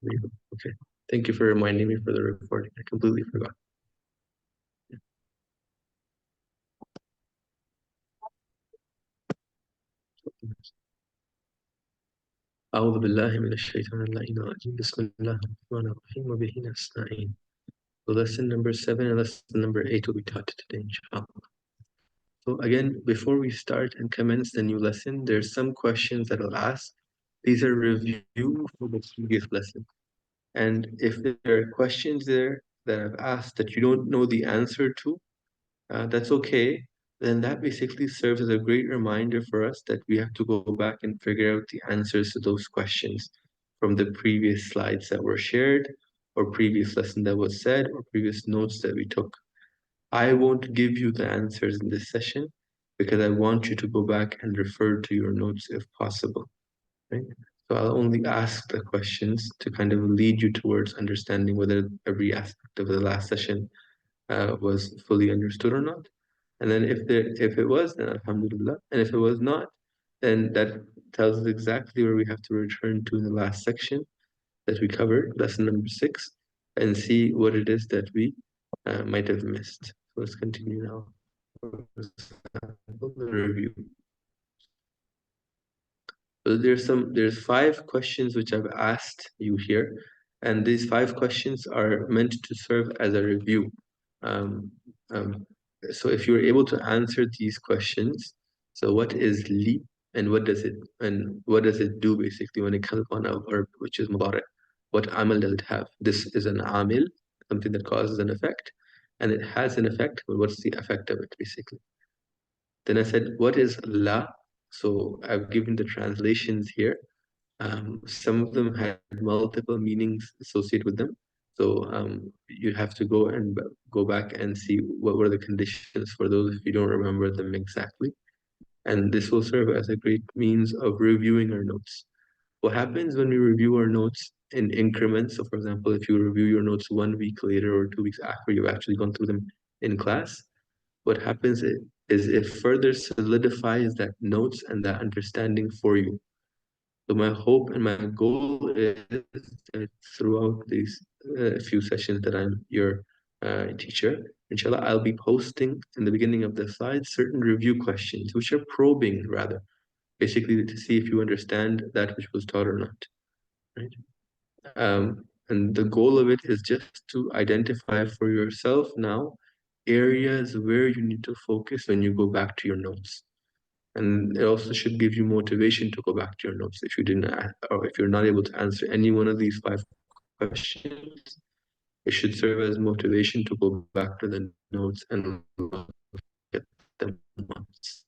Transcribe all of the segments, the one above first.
Okay. Thank you for reminding me for the recording. I completely forgot. أعوذ بالله من الشيطان اللعين الرجيم بسم الله الرحمن الرحيم وبه نستعين. So lesson number 7 and lesson number 8 will be taught today, inshallah. So again, before we start and commence the new lesson, there's some questions that I'll ask. These are review for the previous lesson. And if there are questions there that I've asked that you don't know the answer to, that's okay. Then that basically serves as a great reminder for us that we have to go back and figure out the answers to those questions from the previous slides that were shared, or previous lesson that was said, or previous notes that we took. I won't give you the answers in this session because I want you to go back and refer to your notes if possible, right? So I'll only ask the questions to kind of lead you towards understanding whether every aspect of the last session was fully understood or not. And then if it was, then alhamdulillah. And if it was not, then that tells us exactly where we have to return to in the last section that we covered, lesson number 6, and see what it is that we might have missed. So let's continue now. The review. So there's 5 questions which I've asked you here, and these 5 questions are meant to serve as a review. Um, um, so if you're able to answer these questions, so what is li and what does it do basically when it comes on a verb which is mudari? What amal does it have? This is an amil, something that causes an effect, and it has an effect, but what's the effect of it basically? Then I said, what is la? So I've given the translations here. Some of them had multiple meanings associated with them. So you have to go back and see what were the conditions for those if you don't remember them exactly. And this will serve as a great means of reviewing our notes. What happens when we review our notes in increments? So for example, if you review your notes 1 week later or 2 weeks after you've actually gone through them in class, what happens is it further solidifies that notes and that understanding for you. So my hope and my goal is that throughout these few sessions that I'm your teacher, inshallah, I'll be posting in the beginning of the slides certain review questions, which are probing rather, basically to see if you understand that which was taught or not, right? And the goal of it is just to identify for yourself now areas where you need to focus when you go back to your notes. And it also should give you motivation to go back to your notes if you didn't, or if you're not able to answer any one of these 5 questions. It should serve as motivation to go back to the notes and look at them once.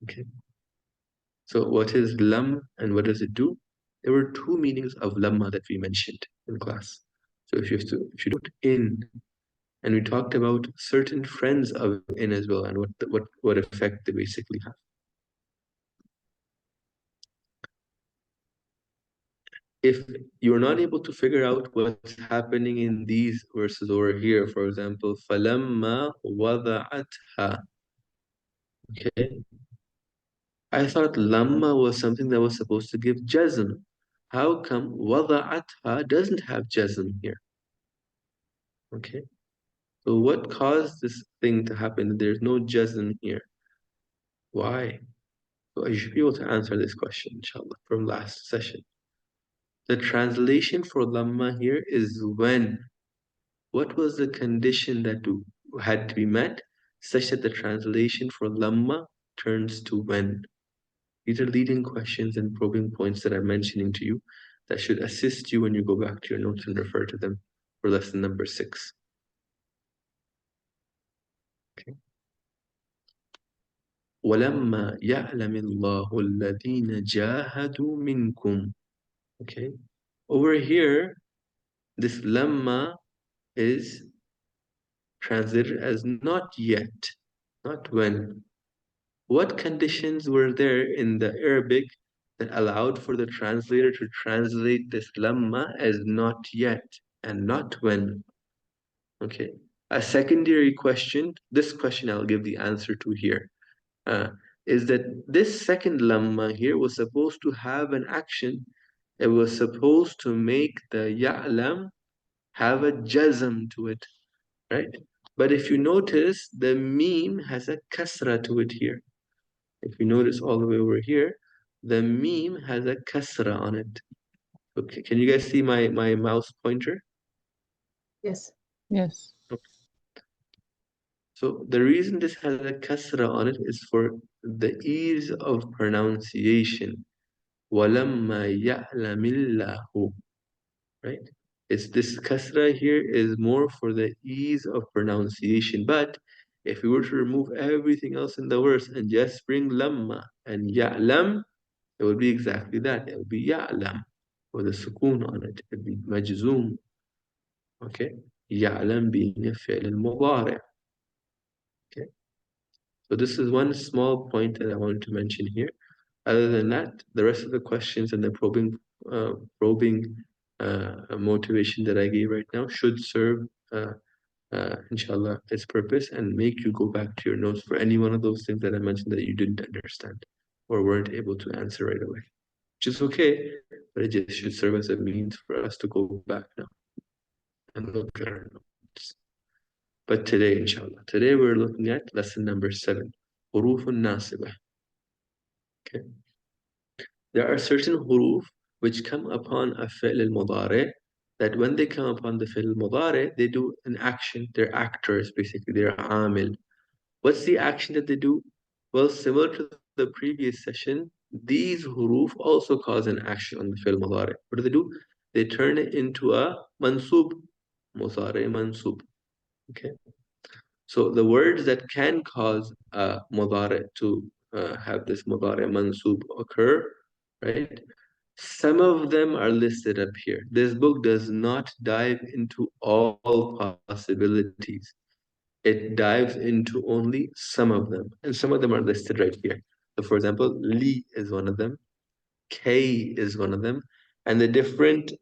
Okay. So what is lam and what does it do? There were 2 meanings of lamma that we mentioned in class. So if you put in, and we talked about certain friends of in as well and what effect they basically have. If you're not able to figure out what's happening in these verses over here, for example, فَلَمَّا وَضَعَتْهَا. Okay, I thought lamma was something that was supposed to give jazm. How come وَضَعَتْهَا doesn't have jazm here? Okay, so what caused this thing to happen? There's no jazm here. Why? So you should be able to answer this question, inshallah, from last session. The translation for lamma here is when. What was the condition that had to be met such that the translation for lamma turns to when? These are leading questions and probing points that I'm mentioning to you that should assist you when you go back to your notes and refer to them for lesson number 6. Okay. وَلَمَّا يَعْلَمِ اللَّهُ الَّذِينَ جَاهَدُوا مِنْكُمْ. Okay. Over here, this lamma is translated as not yet, not when. What conditions were there in the Arabic that allowed for the translator to translate this lamma as not yet and not when? Okay. A secondary question, this question I'll give the answer to here, is that this second lamma here was supposed to have an action it was supposed to make the ya'lam have a jazm to it, right? But if you notice, the meme has a kasra to it here. If you notice all the way over here, the meme has a kasra on it. Okay, can you guys see my mouse pointer? Yes. Yes. Okay. So the reason this has a kasra on it is for the ease of pronunciation. وَلَمَّا يَعْلَمِ اللَّهُ, right? It's this kasra here is more for the ease of pronunciation. But if we were to remove everything else in the verse and just bring lamma and ya'lam, it would be exactly that. It would be ya'lam with a sukoon on it. It would be majzoom. Okay? Ya'lam being a fi'l al-mudari'. Okay? So this is one small point that I wanted to mention here. Other than that, the rest of the questions and the probing motivation that I gave right now should serve, inshallah, its purpose and make you go back to your notes for any one of those things that I mentioned that you didn't understand or weren't able to answer right away. Which is okay, but it just should serve as a means for us to go back now and look at our notes. But today, inshallah, today we're looking at lesson number 7, Huruf al-Nasibah. Okay. There are certain huruf which come upon a fi'l al-mudari, that when they come upon the fi'l al-mudari, they do an action. They're actors, basically. They're amil. What's the action that they do? Well, similar to the previous session, these huruf also cause an action on the fi'l mudari. What do they do? They turn it into a mansub, mudari mansub. Okay. So the words that can cause a mudari to have this mudari mansub occur, right? Some of them are listed up here. This book does not dive into all possibilities. It dives into only some of them, and some of them are listed right here. So, for example, li is one of them, k is one of them, and the different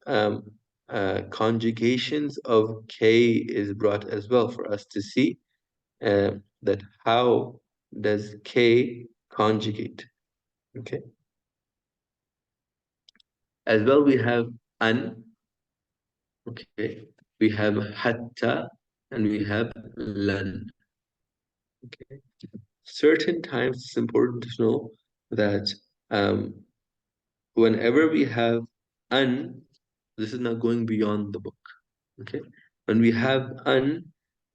conjugations of k is brought as well for us to see that how does k conjugate. Okay. As well, we have an, okay, we have hatta, and we have lan. Okay. Certain times it's important to know that whenever we have an, this is not going beyond the book. Okay. When we have an,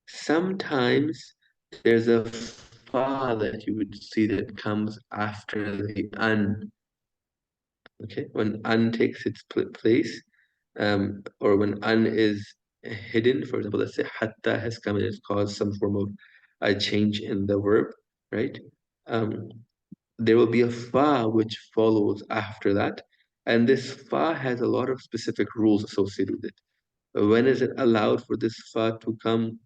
sometimes there's a fa that you would see that comes after the an. Okay. When an takes its place, or when an is hidden, for example, let's say hatta has come and it's caused some form of a change in the verb, right? There will be a fa which follows after that, and this fa has a lot of specific rules associated with it. When is it allowed for this fa to come?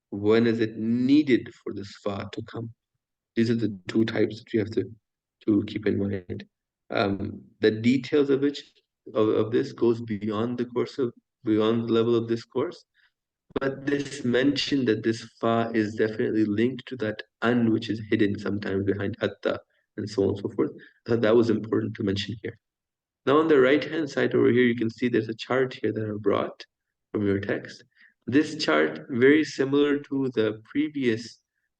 When is it needed for this fa to come? These are the two types that you have to keep in mind. The details of which of this goes beyond beyond the level of this course. But this mention that this fa is definitely linked to that an which is hidden sometimes behind hatta and so on and so forth. I thought that was important to mention here. Now on the right hand side over here, you can see there's a chart here that I brought from your text. This chart, very similar to the previous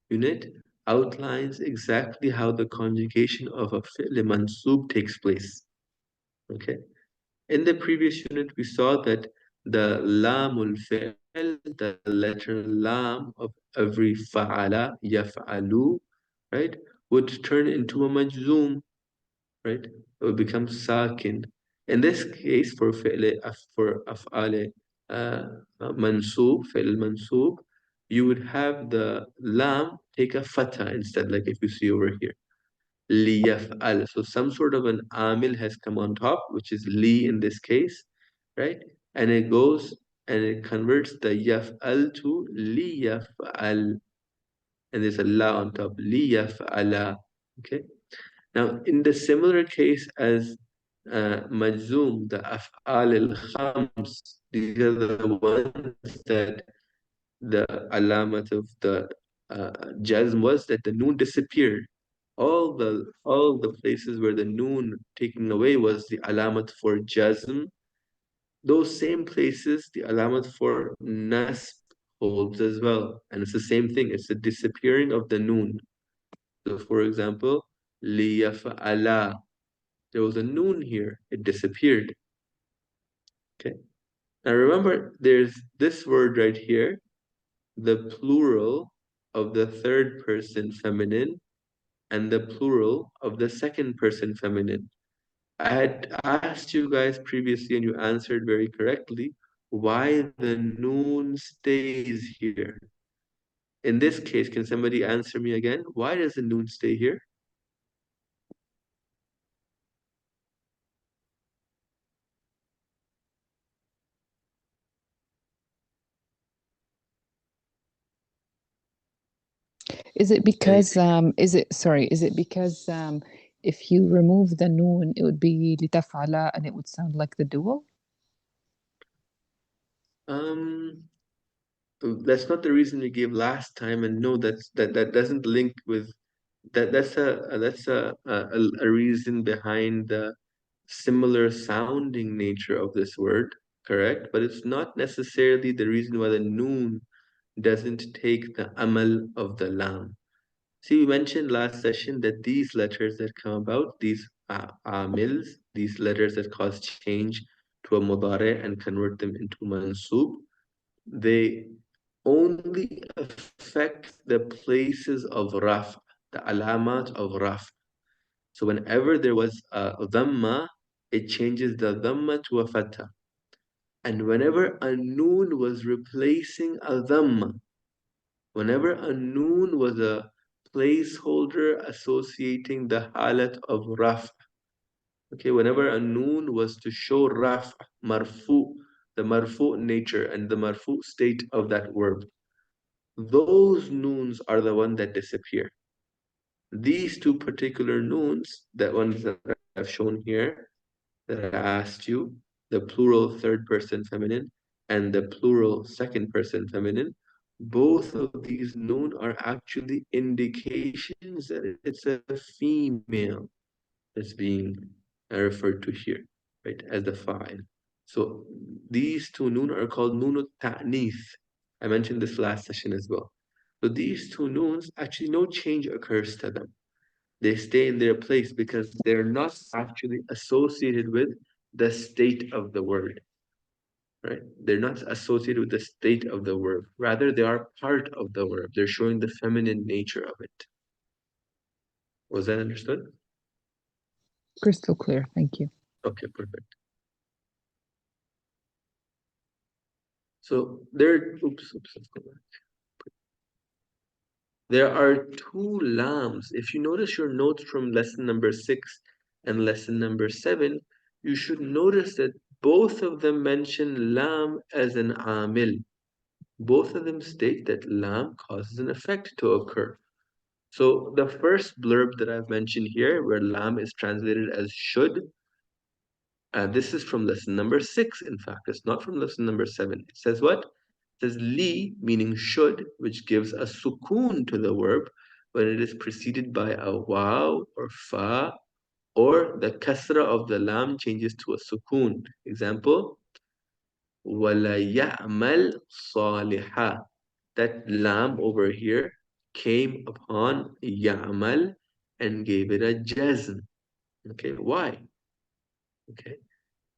unit, outlines exactly how the conjugation of a fi'l mansub takes place. Okay. In the previous unit, we saw that the lamul fi'l, the letter lam of every fa'ala, yaf'alu, right, would turn into a majzoom, right? It would become sakin. In this case, for af'ale mansub, fi'l mansub, you would have the lam take a fatha instead, like if you see over here. Liyaf'al. So some sort of an amil has come on top, which is li in this case, right? And it goes and it converts the yaf'al to liyaf'al. And there's a la on top, liyaf'ala. Okay. Now, in the similar case as majzoom, the af'al al-khams, these are the ones that the alamat of the jazm was that the noon disappeared. all the places where the noon taken away was the alamat for jazm, those same places the alamat for nasb holds as well. And it's the same thing, it's the disappearing of the noon. So for example, liyafa'ala, there was a noon here, it disappeared. Okay. Now remember, there's this word right here, the plural of the third person feminine and the plural of the second person feminine. I had asked you guys previously and you answered very correctly why the noon stays here. In this case, can somebody answer me again? Why does the noon stay here? Is it because Anything? is it because if you remove the noon, it would be litafala and it would sound like the dual? Um, that's not the reason we gave last time, and no, that doesn't link with that. That's a reason behind the similar sounding nature of this word, correct? But it's not necessarily the reason why the noon doesn't take the amal of the lam. See, we mentioned last session that these letters that come about, these amils, these letters that cause change to a mudare and convert them into mansub, they only affect the places of raf, the alamat of raf. So whenever there was a dhamma, it changes the dhamma to a fatha. And whenever a noon was replacing a dhamma, whenever a noon was a placeholder associating the halat of raf, okay, whenever a noon was to show raf, marfu, the marfu nature and the marfu state of that verb, those noons are the one that disappear. These two particular noons, that ones that I've shown here, that I asked you, the plural third person feminine and the plural second person feminine, both of these noon are actually indications that it's a female that's being referred to here, right, as the fa'il. So these two noon are called noon ta'nith. I mentioned this last session as well. So these two noons, actually no change occurs to them. They stay in their place because they're not actually associated with the state of the word, right? They're not associated with the state of the verb. Rather, they are part of the verb. They're showing the feminine nature of it. Was that understood? Crystal clear. Thank you. Okay, perfect. So let's go back. There are two lams. If you notice your notes from lesson number 6 and lesson number 7, you should notice that both of them mention lam as an amil. Both of them state that lam causes an effect to occur. So the first blurb that I've mentioned here, where lam is translated as should, this is from lesson number 6, in fact. It's not from lesson number 7. It says what? It says li, meaning should, which gives a sukoon to the verb when it is preceded by a waw or fa, or the kasra of the lam changes to a sukoon. Example, wala ya'mal salihah. That lam over here came upon ya'mal and gave it a jazm. Okay, why? Okay.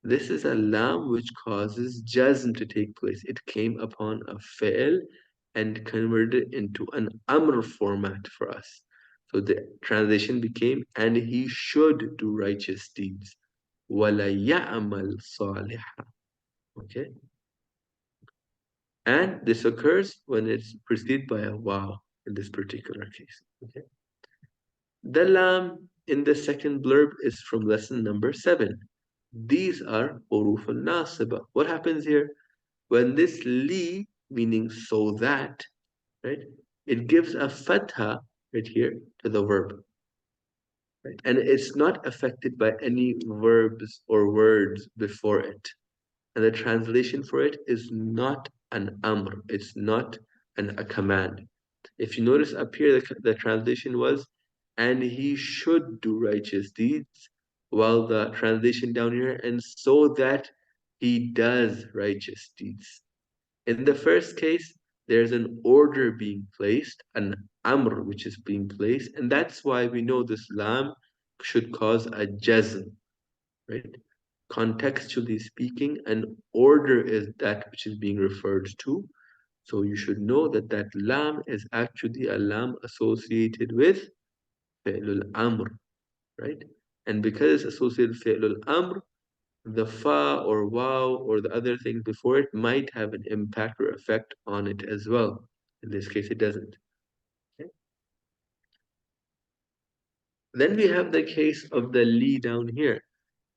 This is a lam which causes jazm to take place. It came upon a fi'l and converted into an amr format for us. So the translation became, and he should do righteous deeds. وَلَا يَعْمَلْ صَالِحًا. Okay? And this occurs when it's preceded by a waw in this particular case. Okay? The lam in the second blurb is from lesson number 7. These are huruf al-nasiba. What happens here? When this li, meaning so that, right, it gives a fatha right here to the verb. Right? And it's not affected by any verbs or words before it. And the translation for it is not an amr, it's not a command. If you notice up here, the translation was and he should do righteous deeds, while the translation down here, and so that he does righteous deeds. In the first case, there's an order being placed, an amr which is being placed, and that's why we know this lam should cause a jazm, right? Contextually speaking, an order is that which is being referred to. So you should know that that lam is actually a lam associated with fi'lul amr, right? And because it's associated with fi'lul amr, the fa or wow or the other thing before it might have an impact or effect on it as well. In this case, it doesn't. Okay? Then we have the case of the li down here.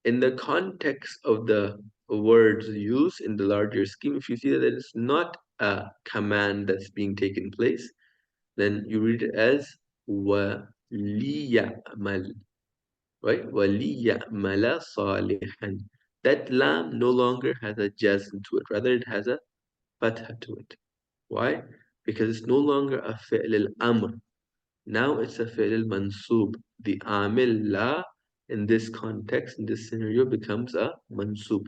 In the context of the words used in the larger scheme, if you see that it's not a command that's being taken place, then you read it as وَلِيَعْمَلْ, right? وَلِيَعْمَلَ صَالِحًا. That lam no longer has a jazm to it, rather it has a fatha to it. Why? Because it's no longer a fi'l al-amr. Now it's a fi'l al-mansub. The amil la in this context, in this scenario, becomes a mansub.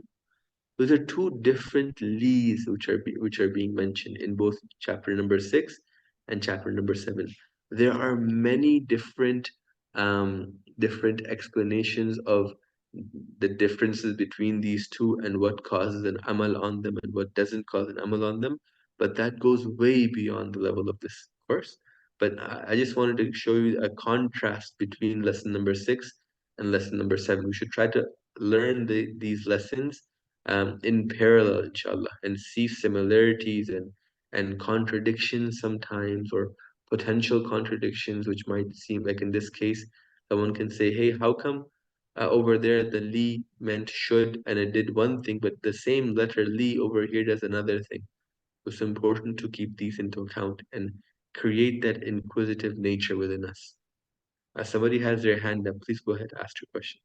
Those are two different lees which are being mentioned in both chapter number 6 and chapter number 7. There are many different explanations of the differences between these two and what causes an amal on them and what doesn't cause an amal on them. But that goes way beyond the level of this course. But I just wanted to show you a contrast between lesson number 6 and lesson number 7. We should try to learn these lessons in parallel, inshallah, and see similarities and contradictions sometimes, or potential contradictions, which might seem like in this case, someone can say, hey, how come over there the li meant should and it did one thing, but the same letter li over here does another thing? It's important to keep these into account and create that inquisitive nature within us. Somebody has their hand up. Please go ahead, ask your question.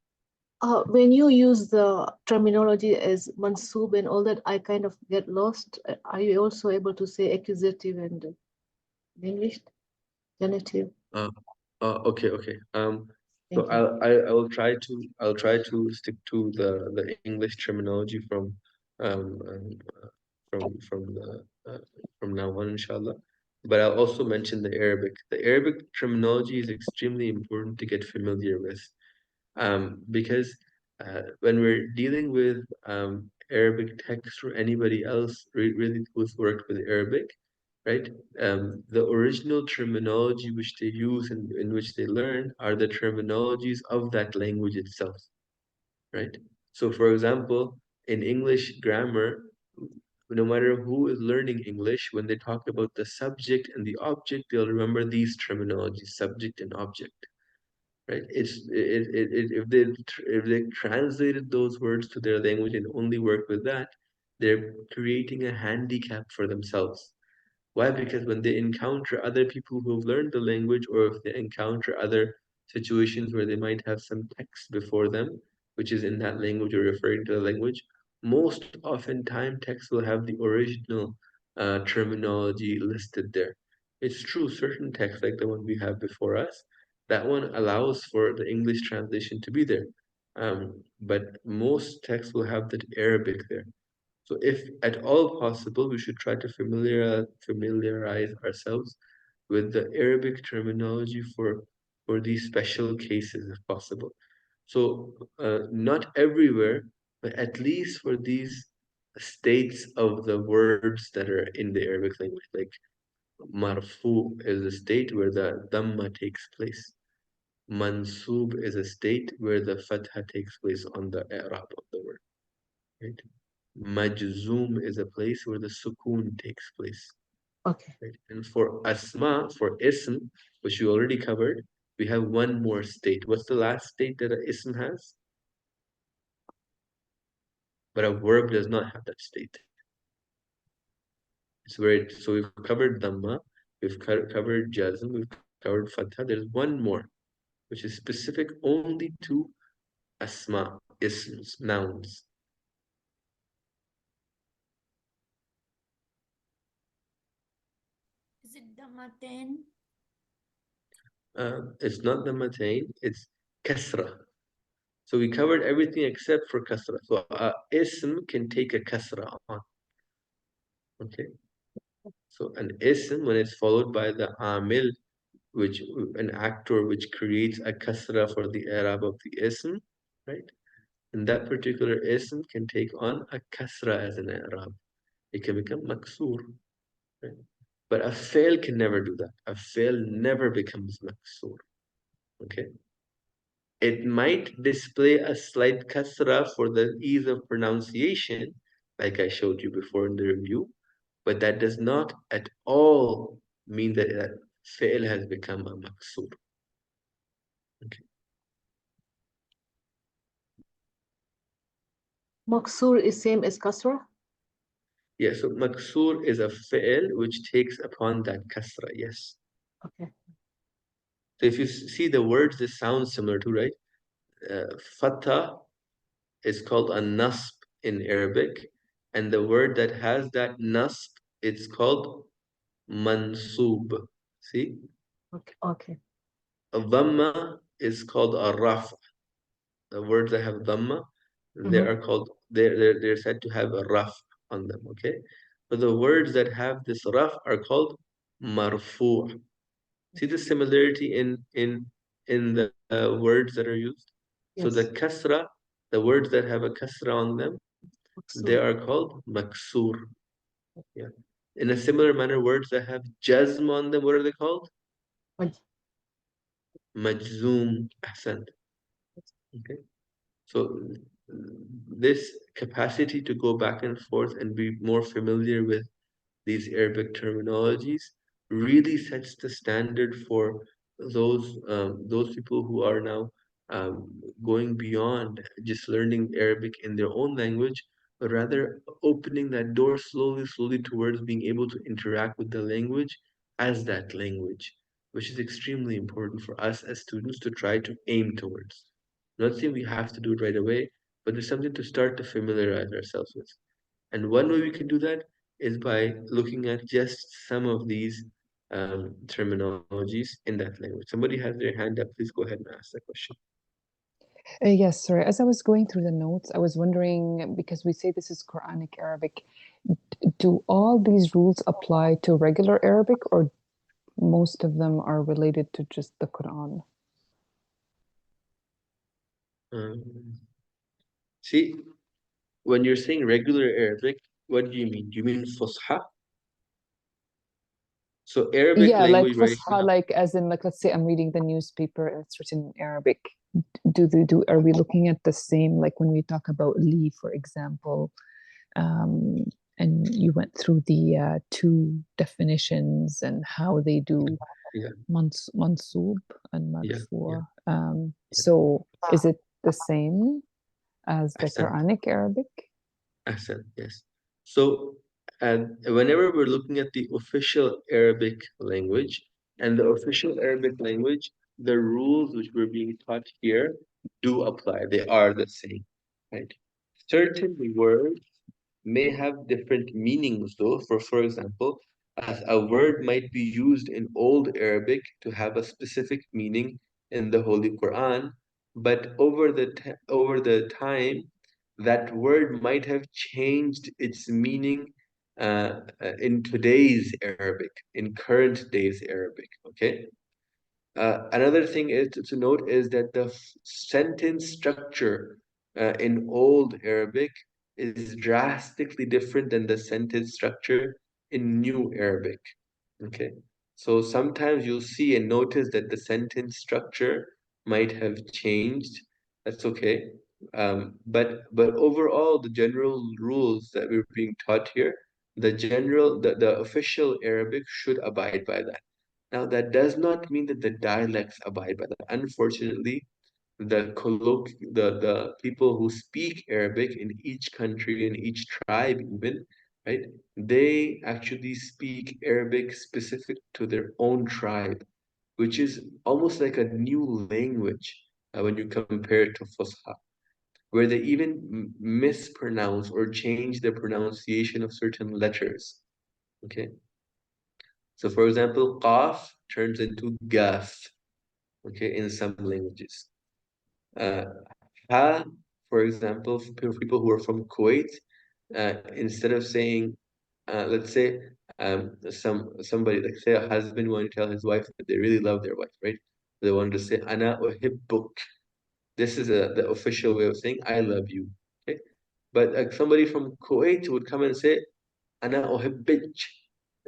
When you use the terminology as mansub and all that, I kind of get lost. Are you also able to say accusative and in English, genitive? Uh, okay, okay. So Thank you. I'll try to stick to the English terminology um, um from the from now on, inshallah. But I'll also mention the Arabic. The Arabic terminology is extremely important to get familiar with, because when we're dealing with Arabic text or anybody else really who's worked with Arabic, right? The original terminology which they use and in which they learn are the terminologies of that language itself, right? So, for example, in English grammar, no matter who is learning English, when they talk about the subject and the object, they'll remember these terminologies, subject and object, right? If they translated those words to their language and only work with that, they're creating a handicap for themselves. Why? Because when they encounter other people who've learned the language, or if they encounter other situations where they might have some text before them, which is in that language or referring to the language, most often time text will have the original terminology listed there. It's true, certain texts like the one we have before us, that one allows for the English translation to be there. But most texts will have that Arabic there. So if at all possible, we should try to familiarize ourselves with the Arabic terminology for these special cases if possible. So not everywhere, but at least for these states of the words that are in the Arabic language, like marfu is a state where the dhamma takes place. Mansub is a state where the fatha takes place on the i'rab of the word, right? Majzoom is a place where the sukoon takes place. Okay. Right? And for asma, for ism, which you already covered, we have one more state. What's the last state that an ism has? But a verb does not have that state. It's where so we've covered dhamma, we've covered jazm, we've covered fatha. There's one more, which is specific only to asma, isms, nouns. Is it Damaten? It's not dhammatain, it's kasra. So we covered everything except for kasra. So ism can take a kasra on. Okay. So an ism, when it's followed by the amil, which an actor which creates a kasra for the i'rab of the ism, right? And that particular ism can take on a kasra as an i'rab. It can become maksur, right? But a fail can never do that. A fail never becomes maksur. Okay. It might display a slight kasra for the ease of pronunciation, like I showed you before in the review, but that does not at all mean that fi'l has become a maksur. Okay. Maksur is same as kasra? Yeah, so maksur is a fi'l which takes upon that kasra, yes. Okay. So if you see the words, this sounds similar to, right? Fatah is called a nasb in Arabic, and the word that has that nasb, it's called mansub. See? Okay. Okay. A dhamma is called a raf. The words that have dhamma, they Mm-hmm. are called, they're said to have a raf on them, okay? But the words that have this raf are called marfu'. See the similarity in the words that are used? So the Yes. kasra, the words that have a kasra on them, they Maksur. are called maksur. Yeah. In a similar manner, words that have jazm on them, what are they called? Maj- Majzoom. Ahsan. Okay. So this capacity to go back and forth and be more familiar with these Arabic terminologies really sets the standard for those people who are now going beyond just learning Arabic in their own language, but rather opening that door slowly, slowly towards being able to interact with the language as that language, which is extremely important for us as students to try to aim towards. Not saying we have to do it right away, but there's something to start to familiarize ourselves with. And one way we can do that is by looking at just some of these terminologies in that language. Somebody has their hand up. Please go ahead and ask that question. Yes, sorry. As I was going through the notes, I was wondering because we say this is Quranic Arabic, do all these rules apply to regular Arabic or most of them are related to just the Quran? Um, See, when you're saying regular Arabic, what do you mean? Do you mean Fusha? So Arabic Yeah, like language right Fusha, now. like as in like let's say I'm reading the newspaper and it's written in Arabic. Do are we looking at the same like when we talk about Li, for example? Um, and you went through the two definitions and how they do Yeah, mansub and yeah, yeah, marfu. yeah. So is it the same as the Ahsan. Quranic Arabic? Ahsan, yes. So, and whenever we're looking at the official Arabic language and the official Arabic language, the rules which we're being taught here do apply. They are the same, right? Certain words may have different meanings though. For example, as a word might be used in Old Arabic to have a specific meaning in the Holy Quran, but over the time, that word might have changed its meaning in today's Arabic, in current days Arabic. Okay. Another thing is to note is that the sentence structure in Old Arabic is drastically different than the sentence structure in New Arabic. Okay, so sometimes you'll see and notice that the sentence structure might have changed. That's okay. But overall, the general rules that we're being taught here, the official Arabic should abide by that. Now, that does not mean that the dialects abide by that. Unfortunately, the people who speak Arabic in each country, in each tribe even, right? They actually speak Arabic specific to their own tribe, which is almost like a new language when you compare it to Fusha, where they even mispronounce or change the pronunciation of certain letters. Okay. So for example, qaf turns into gaf. okay, in some languages. Ha, for example, for people who are from Kuwait, instead of saying, let's say, somebody, like say a husband wanted to tell his wife that they really love their wife, right? They wanted to say, "Ana uhibbuk." This is the official way of saying "I love you." Okay, but somebody from Kuwait would come and say, "Ana uhibbik."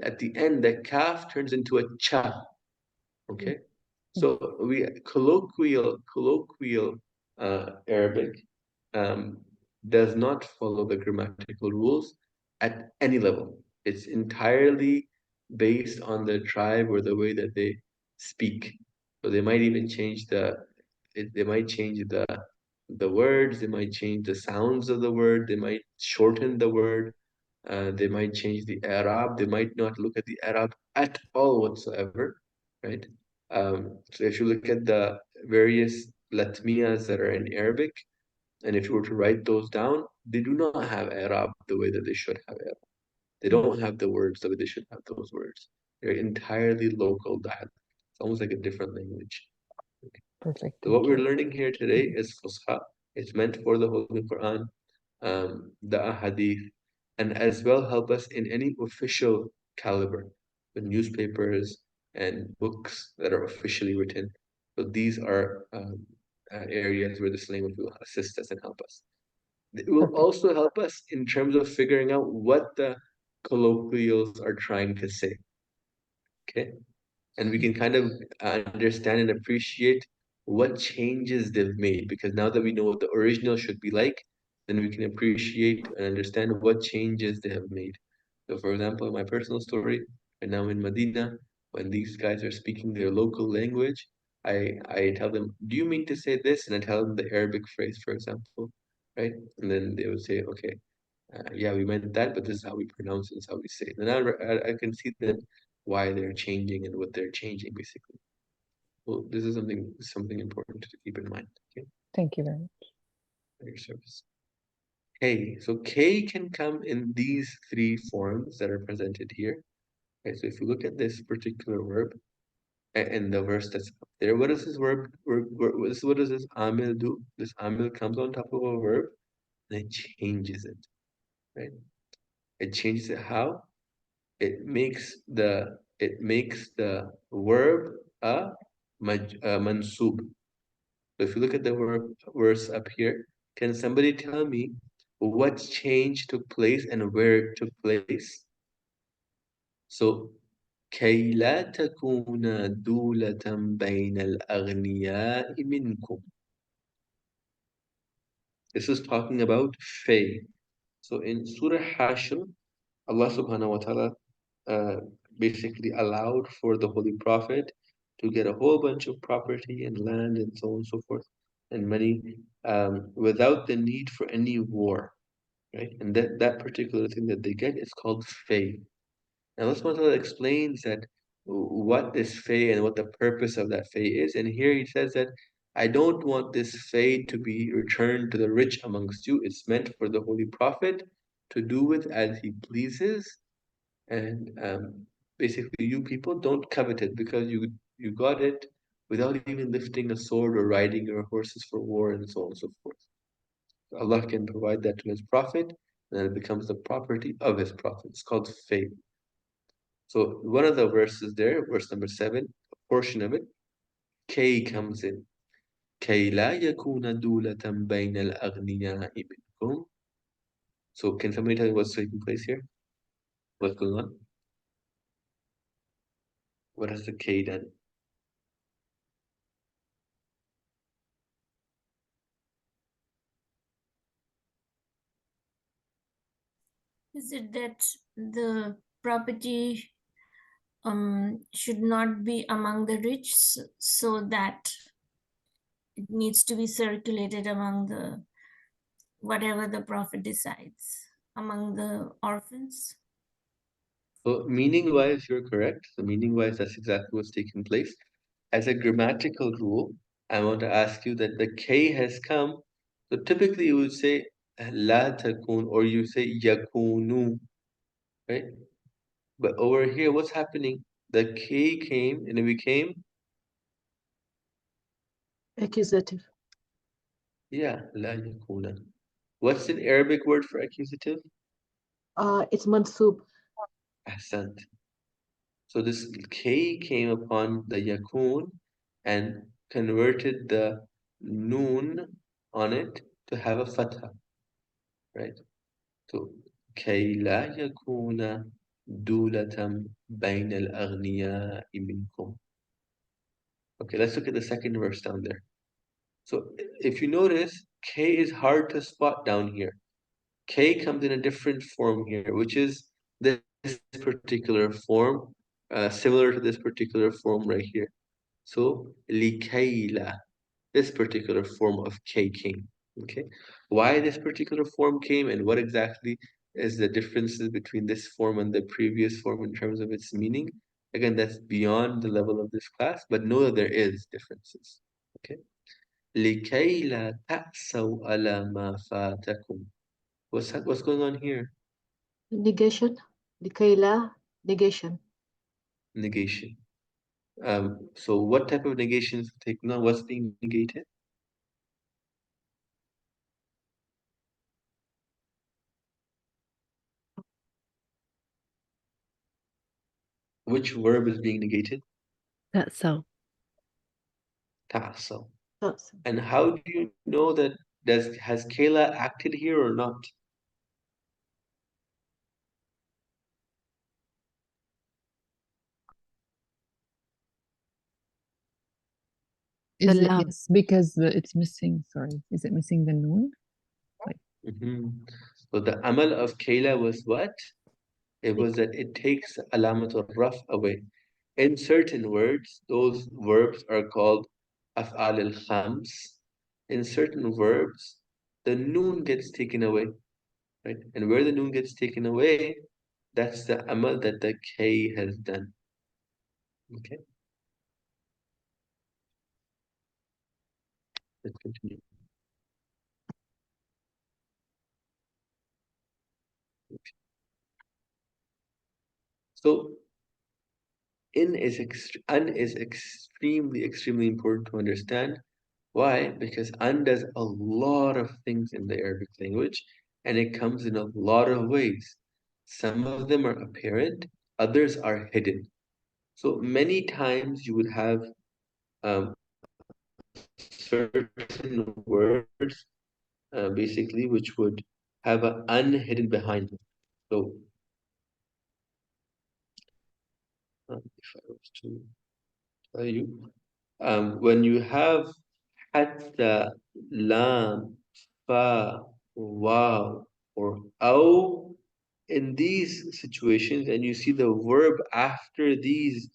At the end, the kaf turns into a cha. Okay, so we colloquial Arabic um, does not follow the grammatical rules at any level. It's entirely based on the tribe or the way that they speak. So they might even change they might change the words, they might change the sounds of the word, they might shorten the word, they might change the Arab, they might not look at the Arab at all whatsoever, right? So if you look at the various latmiyas that are in Arabic, and if you were to write those down, they do not have Arab the way that they should have Arab. They don't have the words the way they should have those words. They're entirely local dialect. It's almost like a different language. Perfect. So what Thank we're you. learning here today is Fusha. It's meant for the Holy Quran, the Ahadith, and as well help us in any official caliber, the newspapers and books that are officially written. So these are areas where this language will assist us and help us. It will Perfect. also help us in terms of figuring out what the colloquials are trying to say. Okay, and we can kind of understand and appreciate what changes they've made, because now that we know what the original should be like, then we can appreciate and understand what changes they have made. So for example, in my personal story, and now in Medina, when these guys are speaking their local language, I tell them, do you mean to say this? And I tell them the Arabic phrase, for example, right? And then they would say, okay, yeah, we meant that, but this is how we pronounce it, this is how we say it. And I can see then why they're changing and what they're changing, basically. Well, this is something important to keep in mind. Okay, Thank you very much. for your service. K. So K can come in these three forms that are presented here. Okay, so if you look at this particular verb and the verse that's up there, what does this what does this amil do? This amil comes on top of a verb and it changes it, right? It changes it how? It makes the verb a mansub. So if you look at the verse up here, can somebody tell me what change took place and where it took place? So كي لا تكون دولة بين الأغنياء منكم. This is talking about fay. So in Surah Hashr, Allah subhanahu wa ta'ala uh, basically allowed for the Holy Prophet to get a whole bunch of property and land and so on and so forth and money without the need for any war, right? And that particular thing that they get is called fay. And Allah subhanahu wa ta'ala explains that what is fay and what the purpose of that fay is. And here he says that I don't want this fay to be returned to the rich amongst you. It's meant for the Holy Prophet to do with as he pleases, and basically you people don't covet it because you got it without even lifting a sword or riding your horses for war and so on and so forth. Allah can provide that to his prophet, and then it becomes the property of his prophet. It's called faith. So one of the verses there, verse number 7, a portion of it, K comes in. كي لا يكون دولة بين الأغنياء منكم. So can somebody tell me what's taking place here? What's going on? What has the K done? Is it that the property should not be among the rich, so that it needs to be circulated among the whatever the prophet decides among the orphans? So meaning-wise, you're correct. So meaning-wise, that's exactly what's taking place. As a grammatical rule, I want to ask you that the K has come. So typically you would say la takun or you say yakunu, right? But over here, what's happening? The K came and it became Accusative. Yeah, لا يكون. What's an Arabic word for accusative? It's mansub. Ahsant. So this K came upon the yakun and converted the noon on it to have a fatha, right? So كي لا يكون دولة بين الأغنياء منكم. Okay, let's look at the second verse down there. So if you notice, K is hard to spot down here. K comes in a different form here, which is this particular form, similar to this particular form right here. So likayla, this particular form of K came. Okay, why this particular form came and what exactly is the differences between this form and the previous form in terms of its meaning? Again, that's beyond the level of this class, but know that there is differences. Okay, likayla ta'saw ala ma fatakum. What's going on here? Negation. Likaila. Negation. Negation. So what type of negation is taken on? What's being negated? Which verb is being negated? That's so. Ta'saw. That's And how do you know that has Kayla acted here or not? Is it lam. yes, because it's missing, sorry, is it missing the noon? So the amal of Kayla was what? It was that it takes alamat al-raf away. In certain words, those verbs are called af'al al-khams. In certain verbs, the noon gets taken away, right? And where the noon gets taken away, that's the amal that the K has done. Okay, let's continue. So an is extremely important to understand. Why? Because an does a lot of things in the Arabic language, and it comes in a lot of ways. Some of them are apparent, others are hidden. So many times you would have certain words, basically, which would have an unhidden behind them. So if I was to tell you, when you have hatta, lam, fa, wow, or aw, in these situations, and you see the verb after these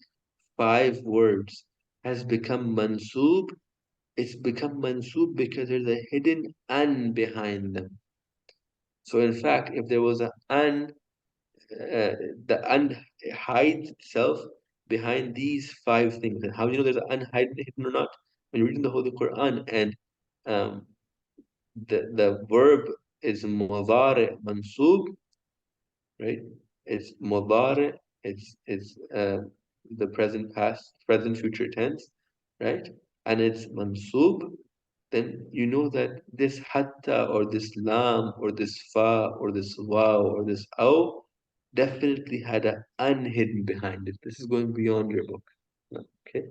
five words has become mansub, it's become mansub because there's a hidden an behind them. So in fact, if there was an an, the un hides itself behind these five things. And how do you know there's an hidden or not? When you're reading the Holy Quran and um, the verb is mudari mansub, right? It's mudari, it's the present future tense, right? And it's mansub, then you know that this hatta or this lam or this fa or this waw or this aw definitely had an unhidden behind it. This is going beyond your book. Okay.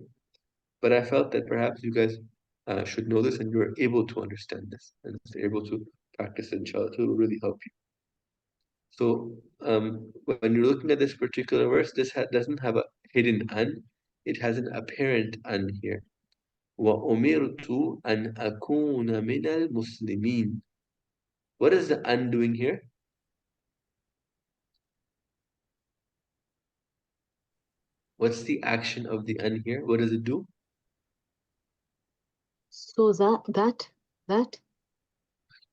But I felt that perhaps you guys should know this and you're able to understand this and able to practice it, inshallah. It will really help you. So when you're looking at this particular verse, this doesn't have a hidden an, it has an apparent an here. وَأُمِرْتُ أَنْ أَكُونَ مِنَ الْمُسْلِمِينَ. What is the an doing here? What's the action of the an here? What does it do? So that. So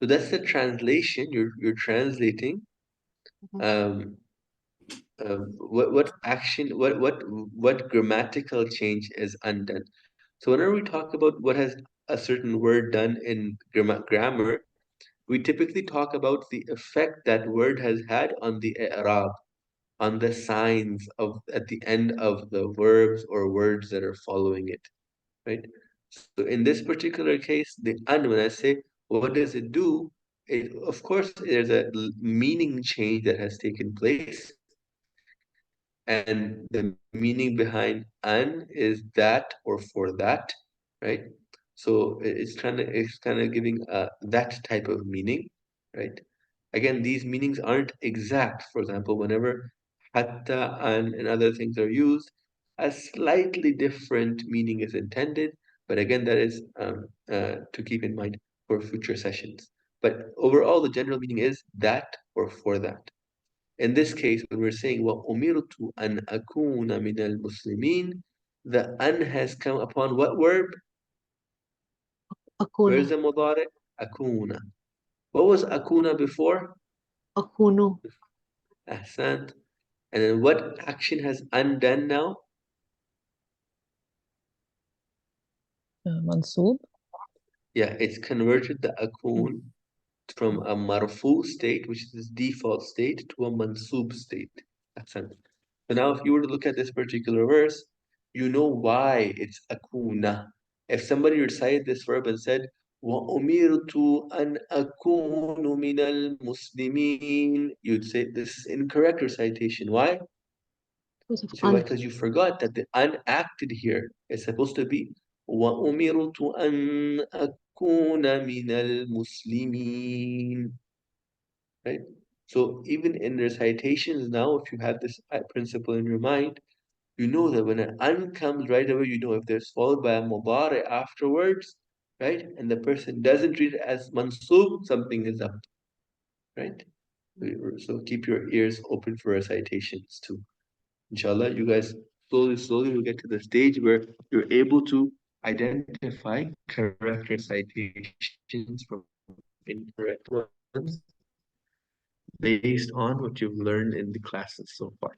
that's the translation. You're translating. Um, what action? What grammatical change is undone? So whenever we talk about what has a certain word done in grammar, we typically talk about the effect that word has had on the i'rab, on the signs of at the end of the verbs or words that are following it, right? So in this particular case, the an, when I say, what does it do? Of course, there's a meaning change that has taken place. And the meaning behind an is that or for that, right? So it's kind of giving that type of meaning, right? Again, these meanings aren't exact. For example, whenever hatta, and other things are used, a slightly different meaning is intended. But again, that is to keep in mind for future sessions. But overall, the general meaning is that or for that. In this case, when we're saying وَأُمِرْتُ أَنْ أَكُونَ مِنَ الْمُسْلِمِينَ, the an has come upon what verb? Where is أكون the mudari? Akuna. What was akuna before? أكون Ahsant. And then what action has an done now? Mansoob. Yeah, it's converted the akun from a marfu state, which is its default state, to a mansub state. Ahsant. So now if you were to look at this particular verse, you know why it's akuna. If somebody recited this verb and said, وَأُمِرْتُ أَنْ أَكُونُ مِنَ الْمُسْلِمِينَ, you'd say this is incorrect recitation. Why? because of You say, why? أن. Because you forgot that the unacted here is supposed to be وَأُمِرْتُ أَنْ أَكُونَ مِنَ الْمُسْلِمِينَ. Right? So even in recitations now, if you have this principle in your mind, you know that when an an comes right away, you know if there's followed by a mudari afterwards, right? And the person doesn't read it as mansub, something is up, right? So keep your ears open for recitations too. Inshallah, you guys slowly will get to the stage where you're able to identify correct recitations from incorrect ones based on what you've learned in the classes so far.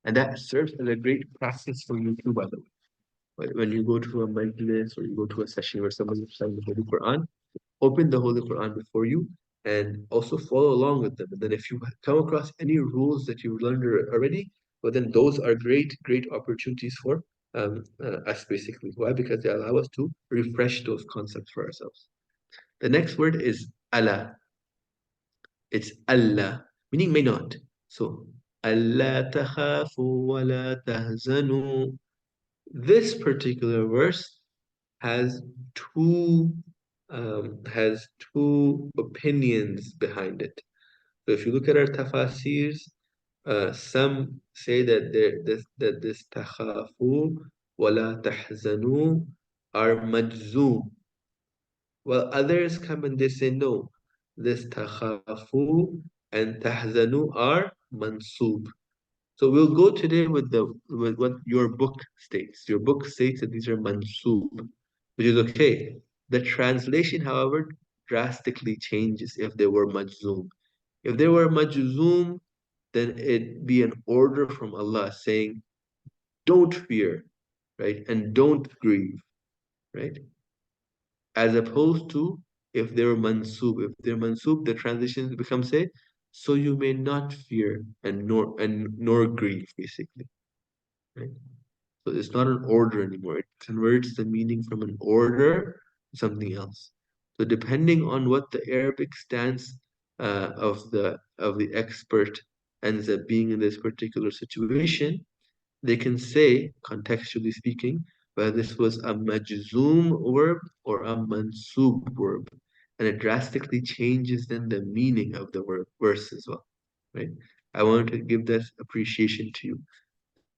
And that serves as a great practice for you too, by the way. When you go to a majlis or you go to a session where someone is reciting the Holy Quran, open the Holy Quran before you and also follow along with them. And then if you come across any rules that you've learned already, well, then those are great opportunities for us basically. Why? Because they allow us to refresh those concepts for ourselves. The next word is Allah. It's Allah, meaning may not. So, Allah takhafu wa la tahzanu. This particular verse has two opinions behind it. So if you look at our tafasirs, some say that this takhafu wala tahzanu are majzoom, while others come and they say no, this takhafu and tahzanu are mansub. So we'll go today with what your book states. Your book states that these are mansub, which is okay. The translation, however, drastically changes if they were majzoom. If they were majzoom, then it'd be an order from Allah saying, don't fear, right? And don't grieve, right? As opposed to if they were mansub. If they're mansub, the translation becomes say, so you may not fear and nor grieve, basically. Right? So it's not an order anymore. It converts the meaning from an order to something else. So depending on what the Arabic stance of the expert ends up being in this particular situation, they can say, contextually speaking, whether this was a majzoom verb or a mansub verb. And it drastically changes then the meaning of the verse as well. Right? I wanted to give that appreciation to you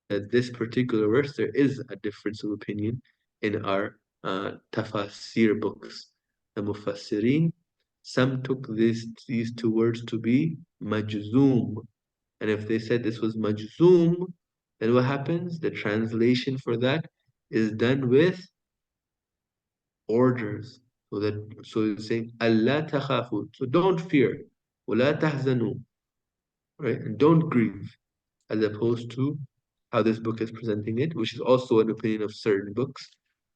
that this particular verse, there is a difference of opinion in our tafasir books. The mufassirin, some took these two words to be majzoom. And if they said this was majzoom, then what happens? The translation for that is done with orders. So it's saying Allah takhafu. So don't fear. ولا تحزنوا. Right? And don't grieve. As opposed to how this book is presenting it, which is also an opinion of certain books.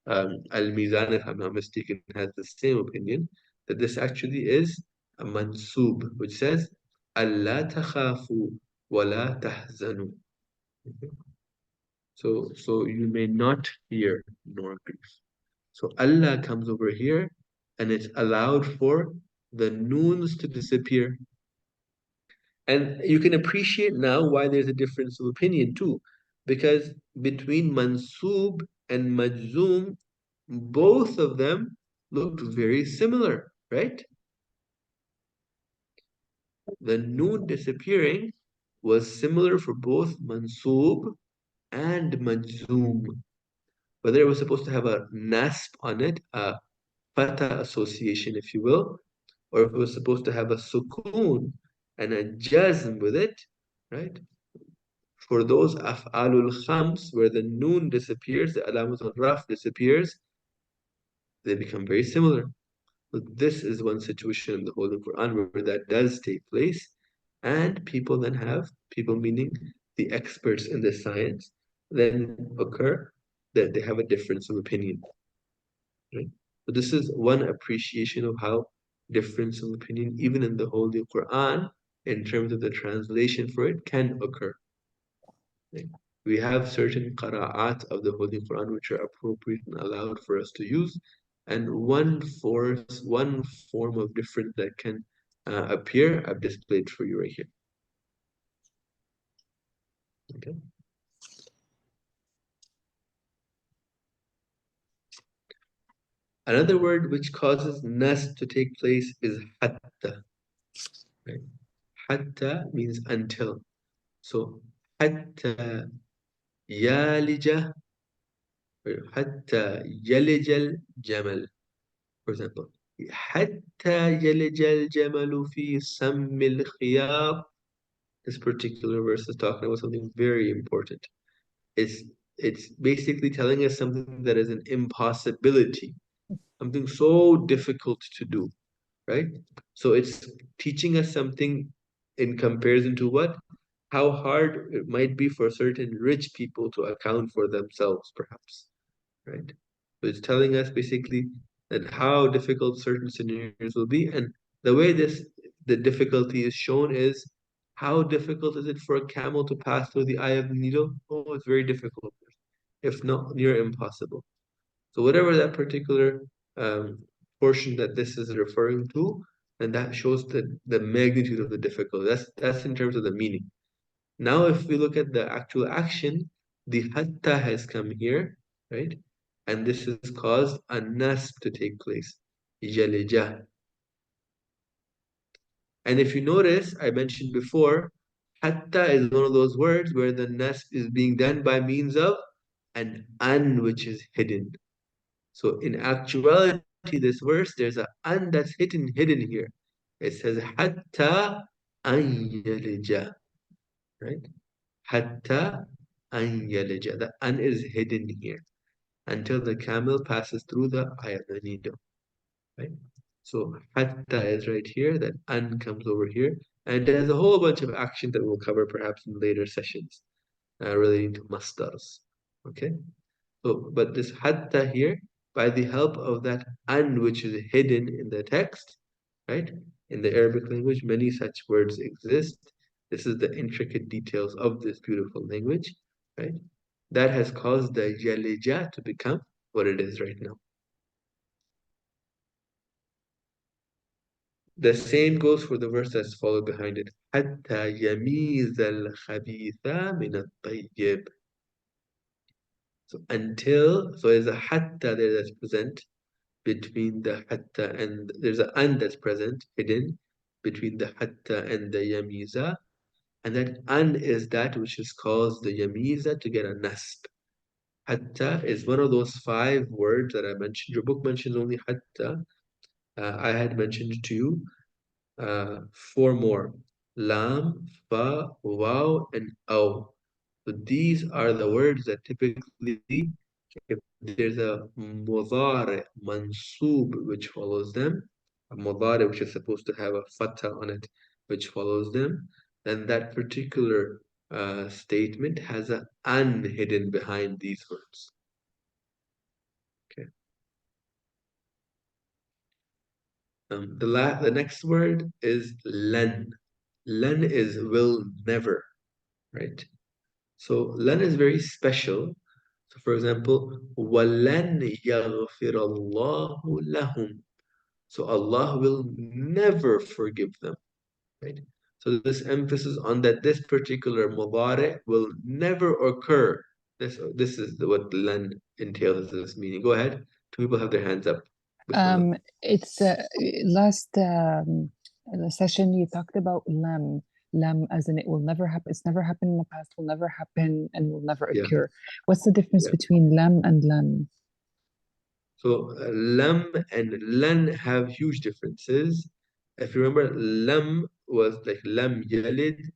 Al-Mizan, if I'm not mistaken, has the same opinion, that this actually is a mansub, which says, Allah takhafu wa la tahzanu. Okay? So you may not fear nor grieve. So Allah comes over here, and it's allowed for the noons to disappear. And you can appreciate now why there's a difference of opinion too, because between mansub and majzoom, both of them looked very similar, right? The noon disappearing was similar for both mansub and majzoom. Whether it was supposed to have a nasb on it, a fatha association, if you will, or if it was supposed to have a sukoon and a jazm with it, right? For those af'alul khams where the noon disappears, the alamat al-raf disappears, they become very similar. So this is one situation in the Holy Quran where that does take place, and people then have, people meaning the experts in the science, then occur that they have a difference of opinion. Right? So this is one appreciation of how difference of opinion, even in the Holy Quran, in terms of the translation for it, can occur. Right? We have certain qira'at of the Holy Quran which are appropriate and allowed for us to use, and one form of difference that can appear, I've displayed for you right here. Okay. Another word which causes nas to take place is hatta. Right? Hatta means until. So hatta yalija, or hatta yalijal jamal. For example, حتى يلج الجمل في سم الخياط. This particular verse is talking about something very important. It's basically telling us something that is an impossibility, something so difficult to do, right? So it's teaching us something in comparison to what? How hard it might be for certain rich people to account for themselves, perhaps, right? So it's telling us basically that how difficult certain scenarios will be, and the way the difficulty is shown is how difficult is it for a camel to pass through the eye of the needle? Oh, it's very difficult, if not near impossible. So whatever that particular um, portion that this is referring to, and that shows the magnitude of the difficulty. That's in terms of the meaning. Now, if we look at the actual action, the hatta has come here, right? And this has caused a nasb to take place. Jalija. And if you notice, I mentioned before, hatta is one of those words where the nasb is being done by means of an which is hidden. So in actuality, this verse, there's an an that's hidden here. It says hatta an yalija, right? Hatta an yalija. The an is hidden here until the camel passes through the eye of the needle, right? So hatta is right here, that an comes over here, and it has a whole bunch of action that we'll cover perhaps in later sessions relating to masdars. Okay, so but this hatta here, by the help of that an which is hidden in the text, right? In the Arabic language, many such words exist. This is the intricate details of this beautiful language, right? That has caused the yalija to become what it is right now. The same goes for the verse that's followed behind it. حتى يميز الخبيث من الطيب. So until, so there's a hatta there that's present between the hatta and there's an an that's present, hidden between the hatta and the yamiza. And that an is that which is caused the yamiza to get a nasb. Hatta is one of those 5 words that I mentioned. Your book mentions only hatta. I had mentioned to you 4 more. Lam, fa, waw, and aw. So these are the words that typically, if there's a mudari mansub which follows them, a mudari which is supposed to have a fatha on it which follows them, then that particular statement has an hidden behind these words. Okay. The next word is lan. Lan is will never, right? So lan is very special. So for example, وَلَنْ يَغْفِرَ اللَّهُ لَهُمْ. So Allah will never forgive them, right? So this emphasis on that this particular mudari will never occur. This is what lan entails as this meaning. Go ahead. Two people have their hands up. Bismillah. It's last session you talked about lam as in it will never happen. It's never happened in the past, will never happen, and will never Yeah. occur. What's the difference Yeah. between lam and lam? So lam and lan have huge differences. If you remember, lam was like lam yalid,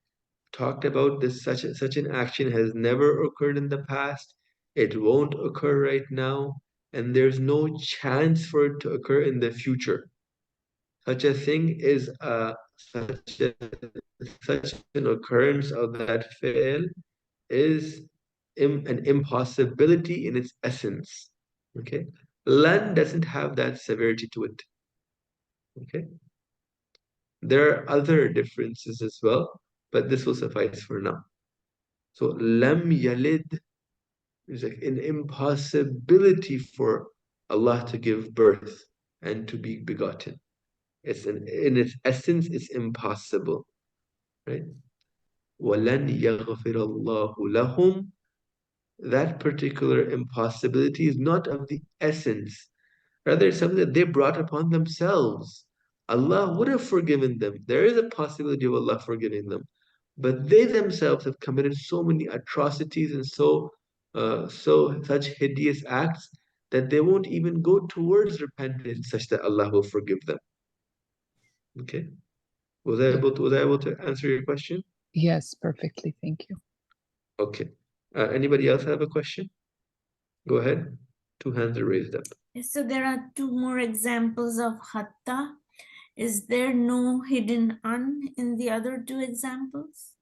talked about this such an action has never occurred in the past. It won't occur right now, and there's no chance for it to occur in the future. Such a thing is such an occurrence of that fail is an impossibility in its essence. Okay, lan doesn't have that severity to it. Okay, there are other differences as well, but this will suffice for now. So lam yalid is like an impossibility for Allah to give birth and to be begotten. In its essence, it's impossible, right? وَلَنْ يَغْفِرَ اللَّهُ لَهُمْ. That particular impossibility is not of the essence. Rather, it's something that they brought upon themselves. Allah would have forgiven them. There is a possibility of Allah forgiving them. But they themselves have committed so many atrocities and such hideous acts that they won't even go towards repentance such that Allah will forgive them. Okay? Was I able to answer your question? Yes, perfectly. Thank you. Okay. Anybody else have a question? Go ahead. Two hands are raised up. So there are two more examples of hatta. Is there no hidden un in the other two examples?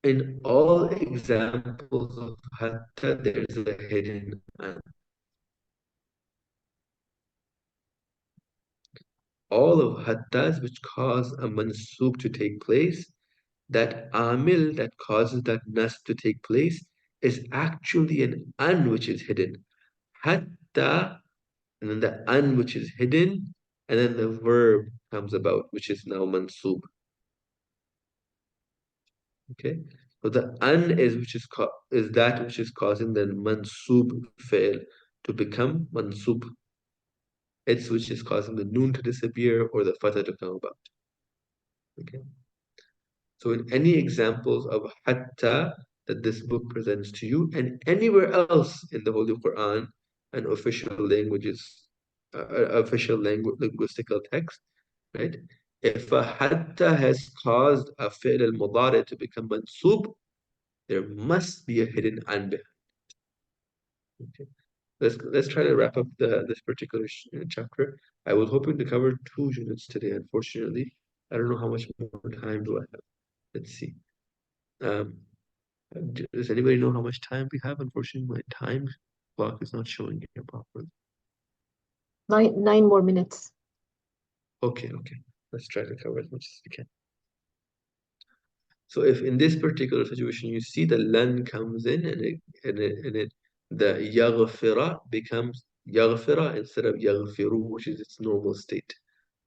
In all examples of hatta, there is a hidden an. All of hattas which cause a mansub to take place, that amil that causes that nas to take place, is actually an an which is hidden. Hatta, and then the an which is hidden, and then the verb comes about, which is now mansub. Okay, so the an is that which is causing the mansub fail to become mansub. It's which is causing the noon to disappear or the fatha to come about. Okay. So in any examples of hatta that this book presents to you, and anywhere else in the Holy Quran and official languages, linguistical text, right? If a hatta has caused a fi'l al-mudari to become mansub, there must be a hidden an behind. Okay. Let's try to wrap up this particular chapter. I was hoping to cover 2 units today. Unfortunately, I don't know how much more time do I have. Let's see. Um, does anybody know how much time we have? Unfortunately, my time clock is not showing here properly. 9 more minutes. Okay. Let's try to cover as much as we can. So if in this particular situation you see the lan comes in and the yaghfira becomes yaghfira instead of yaghfiru, which is its normal state,